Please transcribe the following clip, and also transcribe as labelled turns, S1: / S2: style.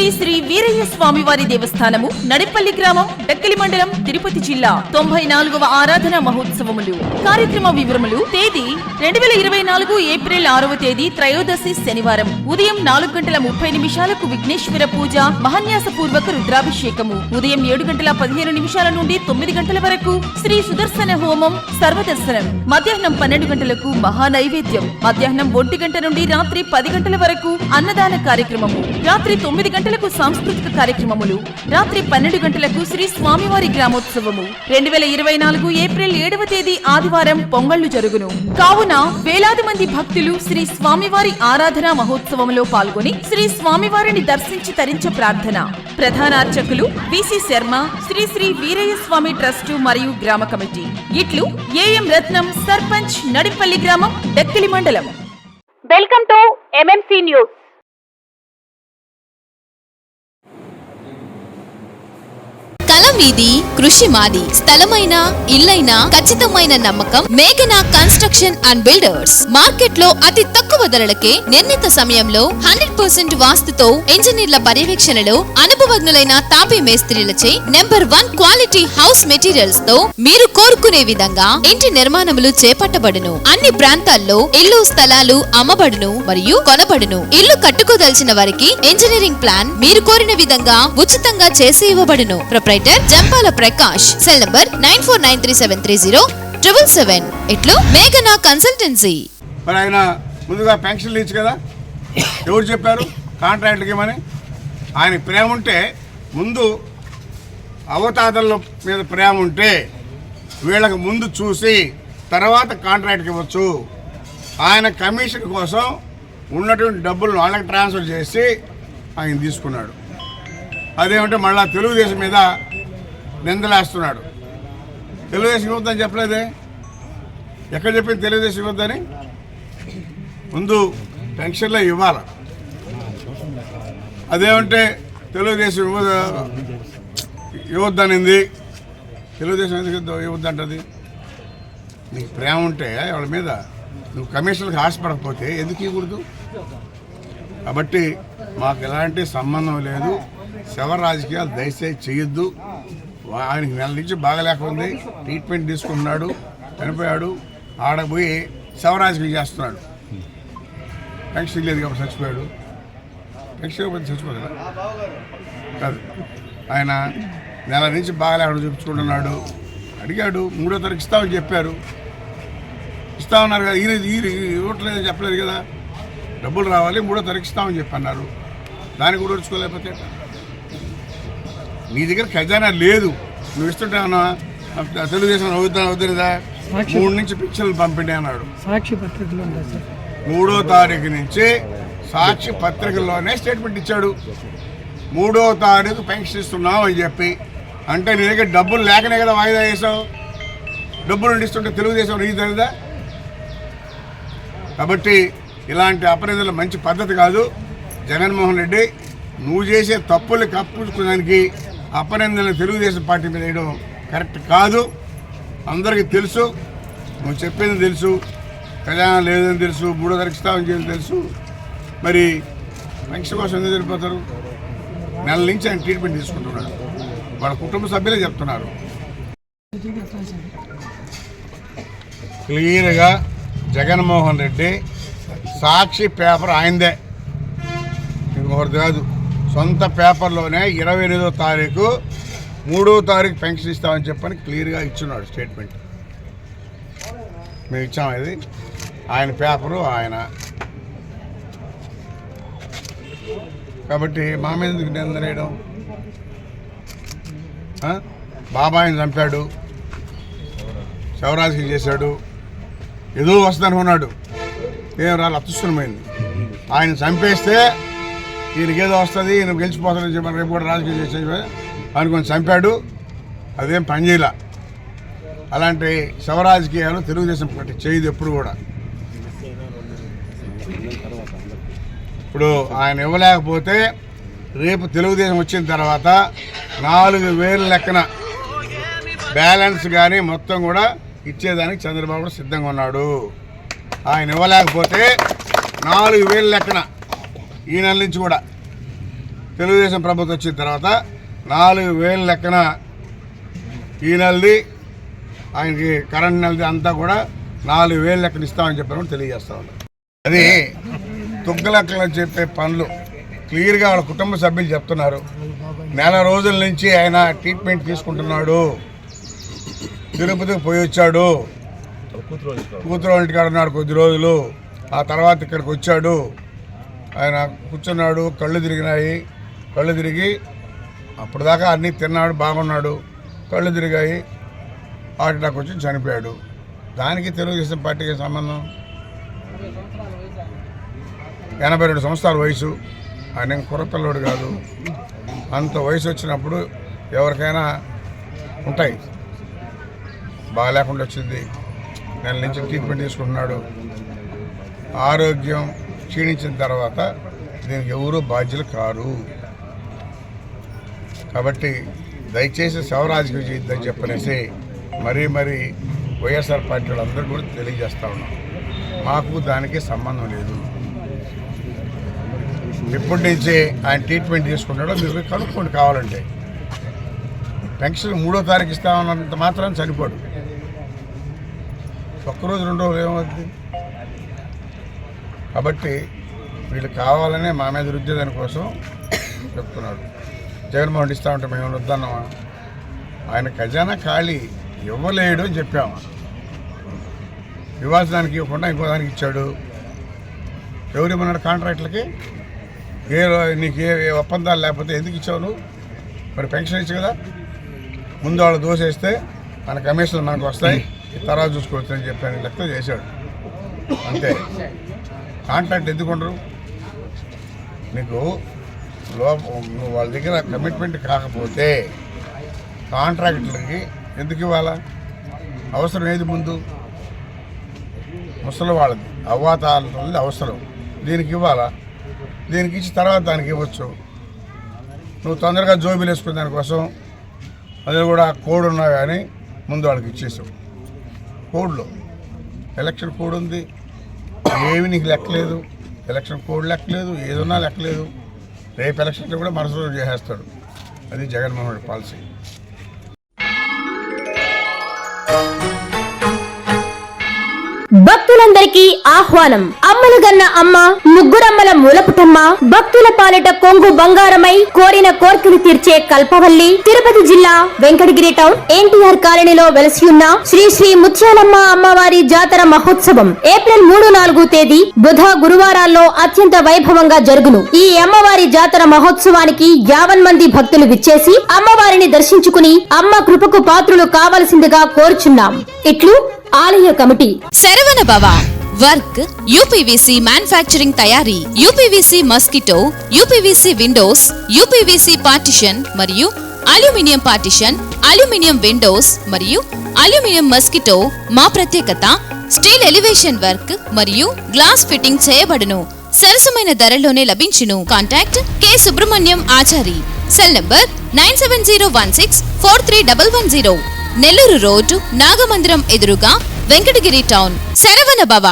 S1: శ్రీ శ్రీ వీరయ్య స్వామి వారి దేవస్థానము నడిపల్లి గ్రామం డక్కిలి మండలం తిరుపతి జిల్లా 94వ ఆరాధన మహోత్సవములు. కార్యక్రమ వివరములు. తేదీ 2024 ఏప్రిల్ 6వ తేదీ త్రయోదశి శనివారం ఉదయం 4:30 విఘ్నేశ్వర పూజ, మహాన్యాస పూర్వక రుద్రాభిషేకము. ఉదయం 7:15 నుండి 9 గంటల వరకు శ్రీ సుదర్శన హోమం, సర్వదర్శనం. మధ్యాహ్నం 12 గంటలకు మహానైవేద్యం. మధ్యాహ్నం 1 గంట నుండి రాత్రి 10 గంటల వరకు అన్నదాన కార్యక్రమము. రాత్రి 9 గంటలకు సాంస్కృతిక కార్యక్రమములు. రాత్రి 12 గంటలకు శ్రీ స్వామివారి గ్రామోత్సవము. 2024 ఏప్రిల్ 7వ తేదీ ఆదివారం పొంగళ్లు జరుగును. కావున వేలాది మంది భక్తులు శ్రీ స్వామివారి ఆరాధన మహోత్సవంలో పాల్గొని శ్రీ స్వామివారిని దర్శించి తరించ ప్రార్థన. ప్రధాన అర్చకులు విసి శర్మ, శ్రీ శ్రీ వీరయ్య స్వామి ట్రస్టు మరియు గ్రామ కమిటీ. ఇట్లు ఏఎం రత్నం, సర్పంచ్, నడిపల్లి గ్రామం, డక్కిలి మండలం.
S2: Welcome to MMC news.
S3: కలం మీది, కృషి మాది. స్థలమైన, ఇల్లైనా ఖచ్చితమైన నమ్మకం మేఘనా కన్స్ట్రక్షన్ అండ్ బిల్డర్స్. మార్కెట్ లో అతి తక్కువ ధరలకే నిర్ణీత సమయంలో 100% వాస్తుతో ఇంజనీర్ల పర్యవేక్షణలో అనుభవజ్ఞులైన తాపీ మేస్త్రీలచే నెంబర్ 1 క్వాలిటీ హౌస్ మెటీరియల్స్ తో మీరు కోరుకునే విధంగా ఇంటి నిర్మాణములు చేపట్టబడును. అన్ని ప్రాంతాల్లో ఇల్లు స్థలాలు అమ్మబడును మరియు కొనబడును. ఇల్లు కట్టుకోదలిచిన వారికి ఇంజనీరింగ్ ప్లాన్ మీరు కోరిన విధంగా ఉచితంగా చేసి ఇవ్వబడును. Proprietor Jampala Prakash. Cell number 9493307777. ఇట్లు మేఘనా కన్సల్టెన్సీ.
S4: మరి ఆయన ముందుగా పెన్షన్లు ఇచ్చు కదా, ఎవరు చెప్పారు కాంట్రాక్ట్కి ఇవ్వమని? ఆయన ప్రేమ ఉంటే, ముందు అవతాతల మీద ప్రేమ ఉంటే వీళ్ళకి ముందు చూసి తర్వాత కాంట్రాక్ట్కి ఇవ్వచ్చు. ఆయన కమిషన్ కోసం ఉన్నటువంటి డబ్బులను వాళ్ళకి ట్రాన్స్ఫర్ చేసి ఆయన తీసుకున్నాడు. అదేమంటే మళ్ళా తెలుగుదేశం మీద నిందలేస్తున్నాడు. తెలుగుదేశం ఇవ్వద్దని చెప్పలేదే, ఎక్కడ చెప్పింది తెలుగుదేశం ఇవ్వద్దని? ముందు పెన్షన్లో ఇవ్వాలి. అదేమంటే తెలుగుదేశం ఇవ్వద్దనింది. తెలుగుదేశం ఎందుకు ఇవ్వద్దంటది? నీకు ప్రేమ ఉంటే వాళ్ళ మీద నువ్వు కమిషన్కి ఆశపడకపోతే ఎందుకు ఇవ్వకూడదు? కాబట్టి మాకు ఎలాంటి సంబంధం లేదు. శవ రాజకీయాలు దయచేసి చేయొద్దు. ఆయనకి నెల నుంచి బాగలేకుంది, ట్రీట్మెంట్ తీసుకుంటున్నాడు, చనిపోయాడు. ఆడపోయి శవ రాజకీయం చేస్తున్నాడు. పెన్షన్ లేదు కాబట్టి చచ్చిపోయాడు. పెన్షన్ చచ్చిపోదు కదా కాదు. ఆయన నెల నుంచి బాగలేకుండా చూపించుకుంటున్నాడు. అడిగాడు, 3వ తారీఖు ఇస్తామని చెప్పారు. ఇస్తామన్నారు కదా, ఈయన ఇవ్వట్లేదని చెప్పలేదు కదా. డబ్బులు రావాలి, 3వ తారీఖు ఇస్తామని చెప్పన్నారు. దాన్ని కూడా ఉడుచుకోలేకపోతే నీ దగ్గర ఖజానా లేదు. నువ్వు ఇస్తుంటే తెలుగుదేశం వద్దలేదా? 3 నుంచి పిక్చర్లు పంపిండి అన్నాడు. 3వ తారీఖు నుంచి సాక్షి పత్రికల్లోనే స్టేట్మెంట్ ఇచ్చాడు. 3వ తారీఖు పెన్షన్ ఇస్తున్నావు అని చెప్పి. అంటే నీ దగ్గర డబ్బులు లేకనే కదా వాయిదా వేసావు. డబ్బులు ఇస్తుంటే తెలుగుదేశం నీకు తెలియదా? కాబట్టి ఇలాంటి అపనిందలు మంచి పద్ధతి కాదు. జగన్మోహన్ రెడ్డి, నువ్వు చేసే తప్పులు కప్పుకోవడానికి అపనిందలను తెలుగుదేశం పార్టీ మీద వేయడం కరెక్ట్ కాదు. అందరికీ తెలుసు, నువ్వు చెప్పింది తెలుసు, ఖజానా లేదని తెలుసు, 3వ తారీఖు ఇస్తామని చెప్పి తెలుసు. మరి పెన్షన్ కోసం ఎందుకు వెళ్ళిపోతారు? నెల నుంచి ఆయన ట్రీట్మెంట్ తీసుకుంటున్నాడు. వాళ్ళ కుటుంబ సభ్యులే చెప్తున్నారు. క్లియర్గా జగన్మోహన్ రెడ్డి సాక్షి పేపర్ ఆయనదే, ఇంకొకటి కాదు. సొంత పేపర్లోనే 28వ తారీఖు 3వ తారీఖు పెన్షన్ ఇస్తామని చెప్పని క్లియర్గా ఇచ్చున్నాడు స్టేట్మెంట్. మేము ఇచ్చాము. ఇది ఆయన పేపరు, ఆయన. కాబట్టి మా మీద ఎందుకు నిందలేయడం? బాబాయిని చంపాడు, శవరాజకీయం చేశాడు, ఏదో వస్తుందనుకున్నాడు. ఏం రాళ్ళు అత్యుష్టమైంది. ఆయన చంపేస్తే ఈయనకేదో వస్తుంది, ఈయన గెలిచిపోతాడని చెప్పి రేపు కూడా రాజకీయం చేసే అనుకొని చంపాడు. అదేం పనిచేయలే. అలాంటి శవరాజకీయాలు తెలుగుదేశం పార్టీ చేయదు ఎప్పుడు కూడా. ఇప్పుడు ఆయన ఇవ్వలేకపోతే రేపు తెలుగుదేశం వచ్చిన తర్వాత 4,000 లెక్కన బ్యాలెన్స్ కానీ మొత్తం కూడా ఇచ్చేదానికి చంద్రబాబు సిద్ధంగా ఉన్నాడు. ఆయన ఇవ్వలేకపోతే 4,000 లెక్కన ఈ నెల నుంచి కూడా తెలుగుదేశం ప్రభుత్వం వచ్చిన తర్వాత 4,000 లెక్కన ఈ నెలది ఆయనకి కరెంట్ నెలది అంతా కూడా 4,000 లెక్కన ఇస్తామని చెప్పారని తెలియజేస్తా ఉన్నారు. అది తుగ్గలెక్కలు చెప్పే పనులు క్లియర్గా వాళ్ళ కుటుంబ సభ్యులు చెప్తున్నారు. నెల రోజుల నుంచి ఆయన ట్రీట్మెంట్ తీసుకుంటున్నాడు, తిరుపతికి పోయి వచ్చాడు, కూతురు ఇంటికాడ ఉన్నాడు కొద్ది రోజులు, ఆ తర్వాత ఇక్కడికి వచ్చాడు, ఆయన కూర్చున్నాడు, కళ్ళు తిరిగి అప్పుడు దాకా అన్నీ తిన్నాడు, బాగున్నాడు, కళ్ళు తిరిగాయి, హార్ట్ అటాక్ వచ్చి చనిపోయాడు. దానికి తెలుగుదేశం పార్టీకి సంబంధం? 82 సంవత్సరాల వయసు, ఆయన కుర్రపిల్లోడు కాదు. అంత వయసు వచ్చినప్పుడు ఎవరికైనా ఉంటాయి. బాగాలేకుండా వచ్చింది, నెల నుంచి ట్రీట్మెంట్ తీసుకుంటున్నాడు. ఆరోగ్యం క్షీణించిన తర్వాత దీనికి ఎవరూ బాధ్యులు కారు. కాబట్టి దయచేసి శవరాజకీయం చేయొద్దని చెప్పనేసి మరీ వైఎస్ఆర్ పార్టీ వాళ్ళందరూ కూడా తెలియజేస్తూ ఉన్నాం. మాకు దానికి సంబంధం లేదు. ఎప్పటి నుంచి ఆయన ట్రీట్మెంట్ తీసుకుంటాడో మీరు కనుక్కోండి. కావాలంటే పెన్షన్ 3వ తారీఖు ఇస్తామన్నంత మాత్రం చనిపోడు. ఒక్కరోజు 2 రోజులు ఏమవుతుంది? కాబట్టి వీళ్ళు కావాలనే మా మీద రుద్దేదాని కోసం చెప్తున్నాడు. జగన్మోహన్ రెడ్డి ఇస్తామంటే మేము వద్దన్నామా? ఆయన ఖజానా ఖాళీ, ఇవ్వలేడు అని చెప్పాము. ఇవ్వాల్సిదానికి ఇవ్వకుండా ఇంకో దానికి ఇచ్చాడు. ఎవరేమన్నాడు? కాంట్రాక్టులకి నీకు ఏ ఒప్పందాలు లేకపోతే ఎందుకు ఇచ్చావు నువ్వు? మరి పెన్షన్ ఇచ్చు కదా, ముందు వాళ్ళు దోసేస్తే మన కమిషన్లు మనకు వస్తాయి, తర్వాత చూసుకోవచ్చు అని చెప్పాను. లెక్క చేశాడు అంతే. కాంట్రాక్ట్ ఎందుకు ఉండరు? నీకు నువ్వు వాళ్ళ దగ్గర కమిట్మెంట్ కాకపోతే కాంట్రాక్టులకి ఎందుకు ఇవ్వాలా? అవసరం ఏది ముందు? ముసలి వాళ్ళది, అవ్వాతాలది అవసరం, దీనికి ఇవ్వాలా? దీనికి ఇచ్చి తర్వాత దానికి ఇవ్వచ్చు. నువ్వు తొందరగా జోబీలు వేసుకునే దానికోసం అది కూడా కోడ్ ఉన్నా కానీ ముందు వాళ్ళకి ఇచ్చేసావు. కోడ్లో ఎలక్షన్ కోడ్ ఉంది, ఏమి నీకు లెక్కలేదు. ఎలక్షన్ కోడ్ లెక్కలేదు, ఏదున్నా లెక్కలేదు. రేపు ఎలక్షన్లో కూడా మరుసటి రోజు చేసేస్తాడు. అది జగన్మోహన్ రెడ్డి పాలసీ.
S2: భక్తులందరికీ ఆహ్వానం. అమ్మలగన్న అమ్మ, ముగ్గురమ్మల మూలపుటమ్మ, భక్తుల పాలిట కొంగు బంగారమై కోరిన కోర్కెలు తీర్చే కల్పవల్లి, తిరుపతి జిల్లా వెంకటగిరి టౌన్ ఎన్టీఆర్ కాలనీలో వెలసి ఉన్న శ్రీ శ్రీ ముత్యాలమ్మ అమ్మవారి జాతర మహోత్సవం ఏప్రిల్ 3-4 తేదీ బుధ గురువారాల్లో అత్యంత వైభవంగా జరుగును. ఈ అమ్మవారి జాతర మహోత్సవానికి 50 మంది భక్తులు విచ్చేసి అమ్మవారిని దర్శించుకుని అమ్మ కృపకు పాత్రులు కావలసిందిగా కోరుచున్నాం. ఇట్లు ఆలయ కమిటీ.
S3: శరవణ భవ వర్క్ యూపీవీసీ మ్యానుఫ్యాక్చరింగ్ తయారీ, UPVC mosquito, UPVC Windows, UPVC partition మరియు అల్యూమినియం పార్టిషన్, అల్యూమినియం విండోస్ మరియు అల్యూమినియం మస్కిటో. మా ప్రత్యేకత స్టీల్ ఎలివేషన్ వర్క్ మరియు గ్లాస్ ఫిట్టింగ్ చేయబడును. సరసమైన ధరలోనే లభించును. Contact K Subrahmanyam Achari. Cell number 9706431110. Nellore road Nagamandiram ఎదురుగా వెంకటగిరి టౌన్. శరవణ భవ.